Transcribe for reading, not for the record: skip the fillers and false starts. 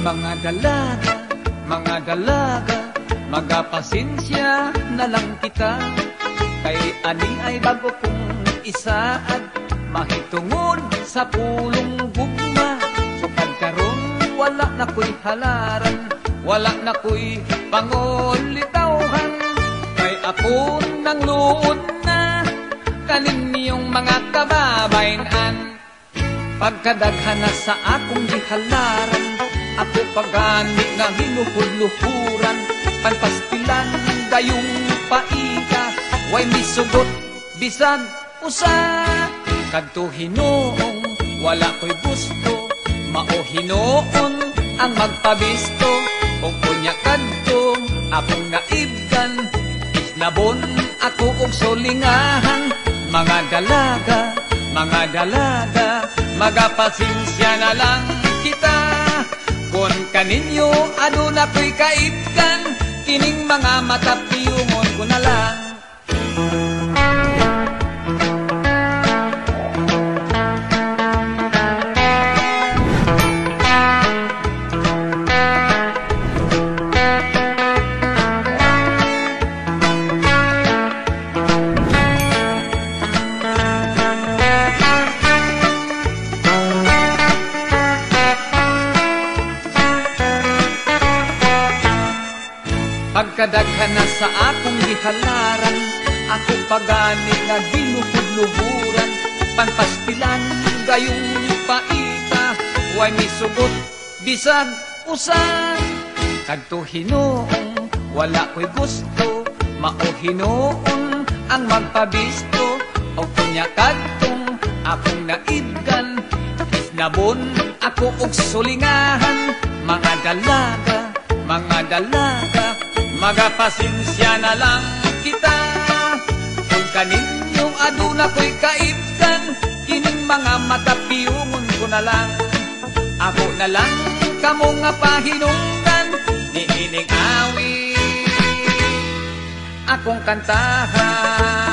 Mga dalaga, mga dalaga, magapasensya na lang kita. Kay ani ay bago kong isaad, mahitungod sa pulong gugma. Sukad karon wala na ko'y halaran, wala na ko'y pangulitawhan. Kay ako nang luod na kaninyong mga kababayan. Pagkadaghan na sa akong gihalaran, ako pagani nga hinuhuluhuran. Panpastilan dayong paika, way misugot bisan usa. Kadto Hinoong wala ko'y gusto, mao Hinoon ang magpabisto. O kunya kadto akong naibgan, isnabon ako og solingahan. Mga dalaga, mga dalaga, magapasensya na lang kita. Kung kaninyo aduna ko'y kaibgan, kining mga mata piyungon ko na lang. Pagkadaghan na sa akong gihalaran, ako pagani nga ginuhudluhuran. Panpastilan gayong paita, way misugot bisan usan. Kadto Hinoong wala ko'y gusto, mao Hinoon ang magpabisto. O kunya kadtong akong naibgan, isnabon ako og sulingahan. Mga dalaga, mga dalaga, magapasensya na lang kita. Kung kaninyong aduna ko'y kaibgan, kining mga mata piyungon ko na lang. Ako na lang kamo nga pahinungdan, niining awit akong kantahan.